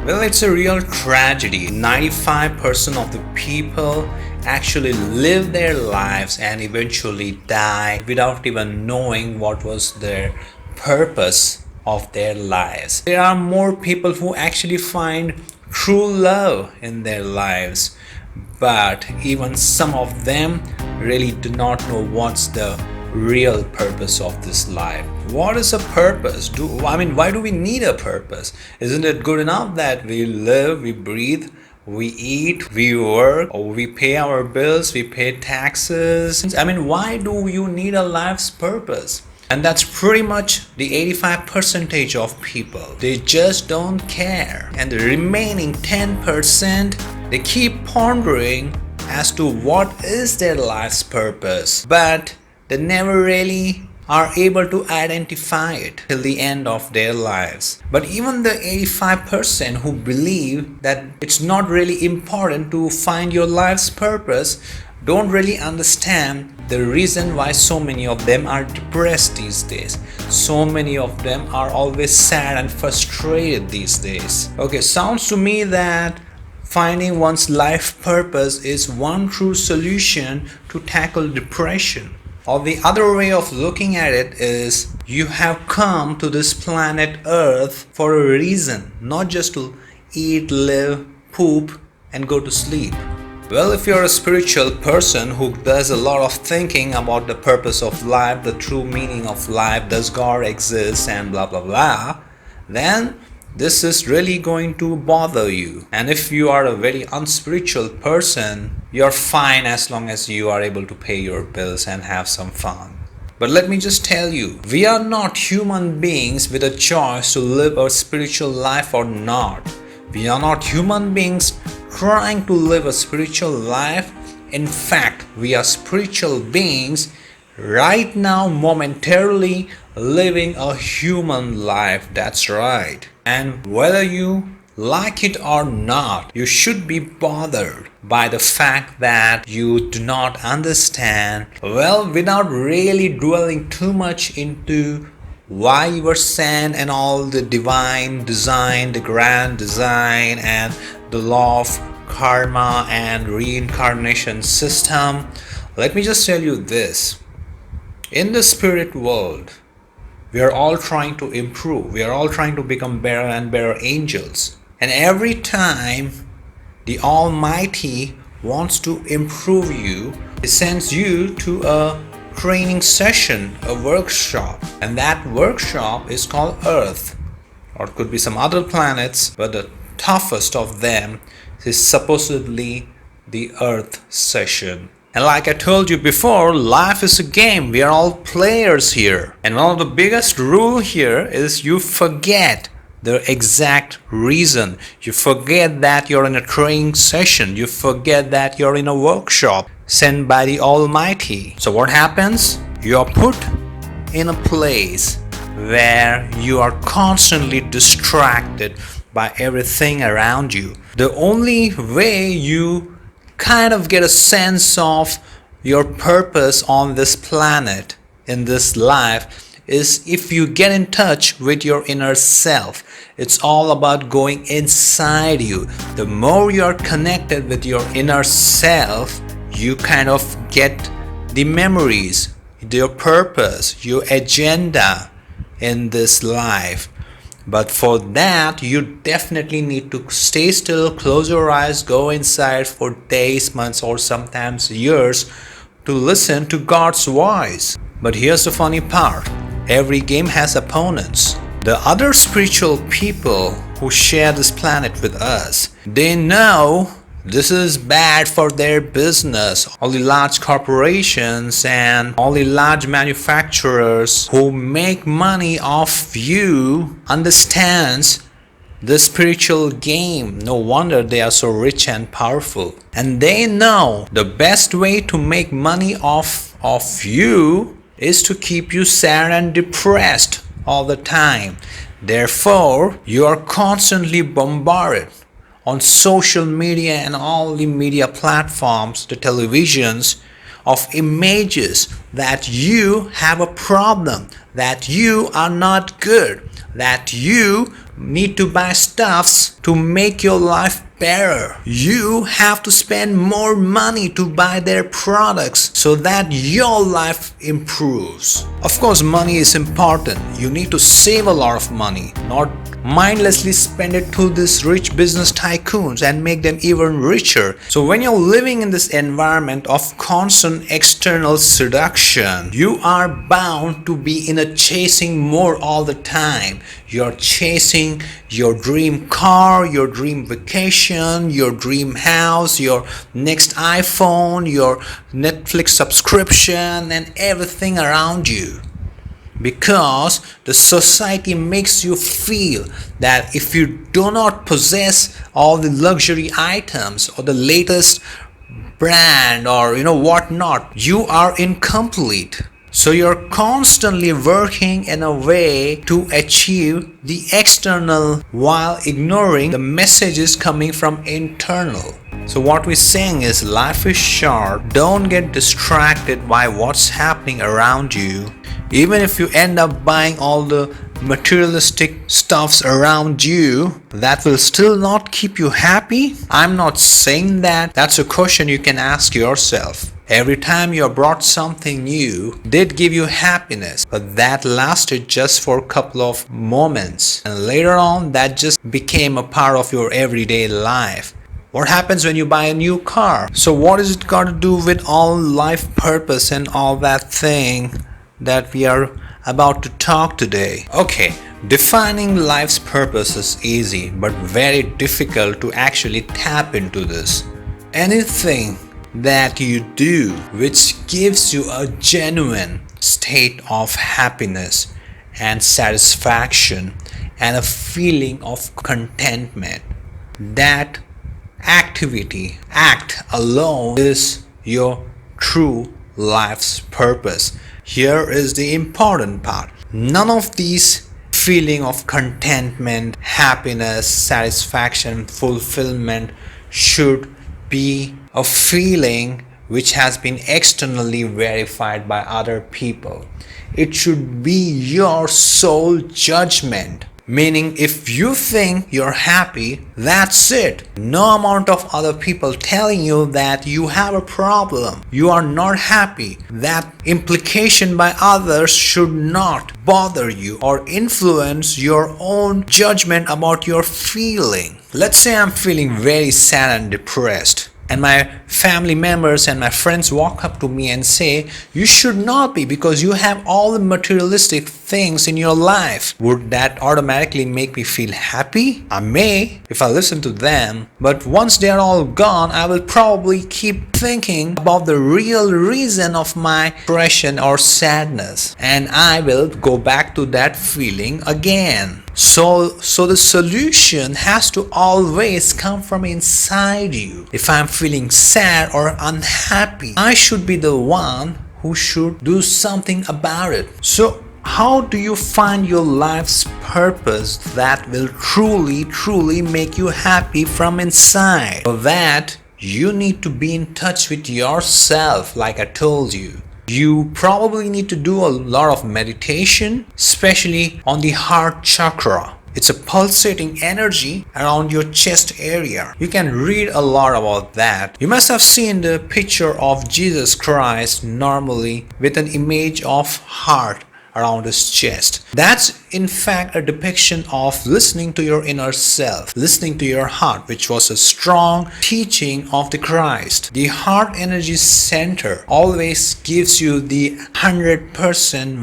Well, it's a real tragedy. 95% of the people actually live their lives and eventually die without even knowing what was their purpose of their lives. There are more people who actually find true love in their lives, but even some of them really do not know what's the real purpose of this life. What is a purpose? Why do we need a purpose? Isn't it good enough that we live, we breathe, we eat, we work, or we pay our bills, we pay taxes? Why do you need a life's purpose? And that's pretty much the 85% of people. They just don't care. And the remaining 10%, they keep pondering as to what is their life's purpose. But they never really are able to identify it till the end of their lives. But even the 85% who believe that it's not really important to find your life's purpose don't really understand the reason why so many of them are depressed these days. So many of them are always sad and frustrated these days. Okay, sounds to me that finding one's life purpose is one true solution to tackle depression. Or the other way of looking at it is, you have come to this planet Earth for a reason, not just to eat, live, poop, and go to sleep. Well, if you're a spiritual person who does a lot of thinking about the purpose of life, the true meaning of life, does God exist, and blah blah blah, then this is really going to bother you. And if you are a very unspiritual person, you're fine as long as you are able to pay your bills and have some fun. But let me just tell you, we are not human beings with a choice to live a spiritual life or not. We are not human beings trying to live a spiritual life. In fact, we are spiritual beings right now momentarily living a human life. That's right. And whether you like it or not, you should be bothered by the fact that you do not understand, well, without really dwelling too much into why you were sent and all the divine design, the grand design, and the law of karma and reincarnation system. Let me just tell you this. In the spirit world, we are all trying to improve. We are all trying to become better and better angels. And every time the Almighty wants to improve you, He sends you to a training session, a workshop. And that workshop is called Earth. Or it could be some other planets, but the toughest of them is supposedly the Earth session. And like I told you before, life is a game. We are all players here. And one of the biggest rules here is you forget the exact reason. You forget that you're in a training session. You forget that you're in a workshop sent by the Almighty. So what happens? You are put in a place where you are constantly distracted by everything around you. The only way you kind of get a sense of your purpose on this planet, in this life, is if you get in touch with your inner self. It's all about going inside you. The more you are connected with your inner self, you kind of get the memories, your purpose, your agenda in this life. But for that, you definitely need to stay still, close your eyes, go inside for days, months, or sometimes years to listen to God's voice. But here's the funny part. Every game has opponents. The other spiritual people who share this planet with us, they know this is bad for their business. All the large corporations and all the large manufacturers who make money off you understands the spiritual game. No wonder they are so rich and powerful. And they know the best way to make money off of you is to keep you sad and depressed all the time. Therefore, you are constantly bombarded on social media and all the media platforms, the televisions, of images that you have a problem, that you are not good, that you need to buy stuffs to make your life better. You have to spend more money to buy their products so that your life improves. Of course, money is important. You need to save a lot of money, not mindlessly spend it to these rich business tycoons and make them even richer. So when you're living in this environment of constant external seduction, you are bound to be in a chasing mode all the time. You're chasing your dream car, your dream vacation, your dream house, your next iPhone, your Netflix subscription, and everything around you. Because the society makes you feel that if you do not possess all the luxury items or the latest brand or whatnot, you are incomplete. So you're constantly working in a way to achieve the external while ignoring the messages coming from internal. So what we're saying is life is short. Don't get distracted by what's happening around you. Even if you end up buying all the materialistic stuffs around you, that will still not keep you happy. I'm not saying that. That's a question you can ask yourself. Every time you brought something new, did give you happiness, but that lasted just for a couple of moments, and later on that just became a part of your everyday life. What happens when you buy a new car? So what is it got to do with all life purpose and all that thing that we are about to talk today? Okay, defining life's purpose is easy but very difficult to actually tap into this. Anything that you do which gives you a genuine state of happiness and satisfaction and a feeling of contentment, that act alone is your true life's purpose. Here is the important part. None of these feeling of contentment, happiness, satisfaction, fulfillment should be a feeling which has been externally verified by other people. It should be your soul judgment. Meaning, if you think you're happy, that's it. No amount of other people telling you that you have a problem, you are not happy, that implication by others should not bother you or influence your own judgment about your feeling. Let's say I'm feeling very sad and depressed, and my family members and my friends walk up to me and say, you should not be because you have all the materialistic things in your life. Would that automatically make me feel happy? I may, if I listen to them, but once they are all gone, I will probably keep thinking about the real reason of my depression or sadness, and I will go back to that feeling again. So the solution has to always come from inside you. If I'm feeling sad or unhappy, I should be the one who should do something about it. So how do you find your life's purpose that will truly make you happy from inside? For that, you need to be in touch with yourself, like I told you. You probably need to do a lot of meditation, especially on the heart chakra. It's a pulsating energy around your chest area. You can read a lot about that. You must have seen the picture of Jesus Christ normally with an image of heart around his chest. That's in fact a depiction of listening to your inner self, listening to your heart, which was a strong teaching of the Christ. The heart energy center always gives you the 100%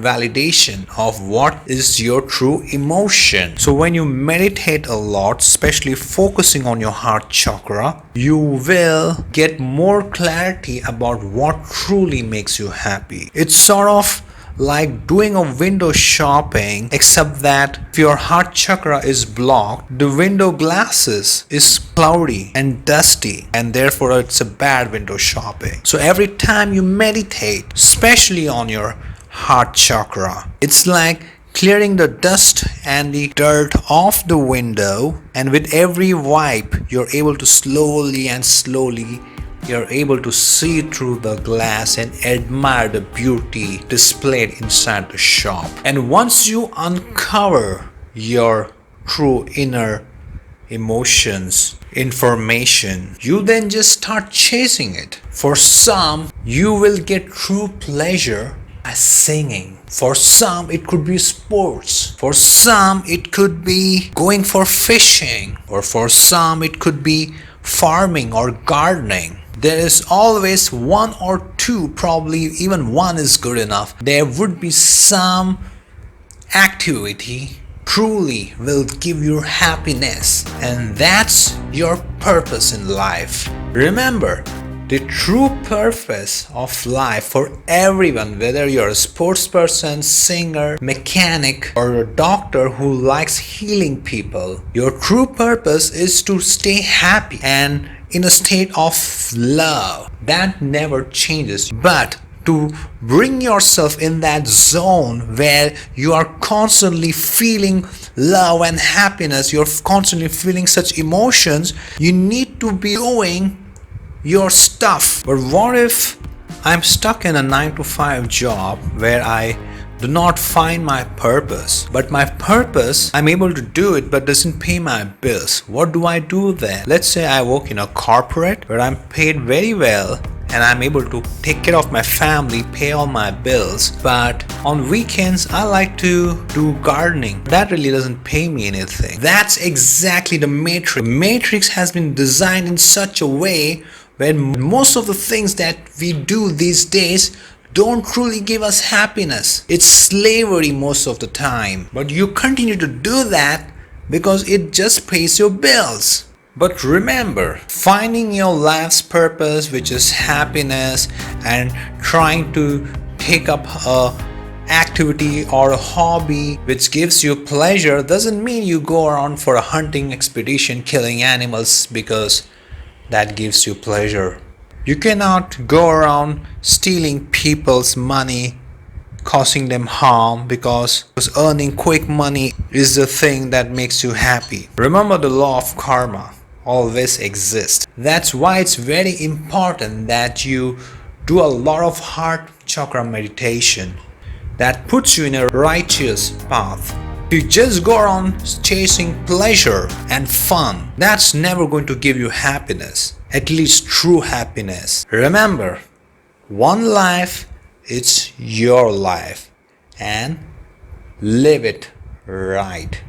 validation of what is your true emotion. So when you meditate a lot, especially focusing on your heart chakra, you will get more clarity about what truly makes you happy. It's sort of like doing a window shopping, except that if your heart chakra is blocked, the window glasses is cloudy and dusty, and therefore it's a bad window shopping. So every time you meditate, especially on your heart chakra, it's like clearing the dust and the dirt off the window, and with every wipe you're able to slowly you're able to see through the glass and admire the beauty displayed inside the shop. And once you uncover your true inner emotions, information, you then just start chasing it. For some, you will get true pleasure by singing. For some, it could be sports. For some, it could be going for fishing. Or for some, it could be farming or gardening. There is always one or two, probably even one is good enough. There would be some activity truly will give you happiness, and that's your purpose in life. Remember, the true purpose of life for everyone, whether you're a sports person, singer, mechanic, or a doctor who likes healing people, your true purpose is to stay happy and in a state of love. That never changes. But to bring yourself in that zone where you are constantly feeling love and happiness, you're constantly feeling such emotions, you need to be doing your stuff. But what if I'm stuck in a 9 to 5 job where I do not find my purpose, but my purpose, I'm able to do it but doesn't pay my bills? What do I do then? Let's say I work in a corporate where I'm paid very well and I'm able to take care of my family, pay all my bills, but on weekends I like to do gardening. That really doesn't pay me anything. That's exactly the matrix. The matrix has been designed in such a way where most of the things that we do these days don't truly give us happiness. It's slavery most of the time, but you continue to do that because it just pays your bills. But remember, finding your life's purpose, which is happiness, and trying to take up a activity or a hobby which gives you pleasure, doesn't mean you go around for a hunting expedition killing animals because that gives you pleasure. You cannot go around stealing people's money, causing them harm, because earning quick money is the thing that makes you happy. Remember, the law of karma always exists. That's why it's very important that you do a lot of heart chakra meditation that puts you in a righteous path. If you just go around chasing pleasure and fun, that's never going to give you happiness, at least true happiness. Remember, one life, it's your life, and live it right.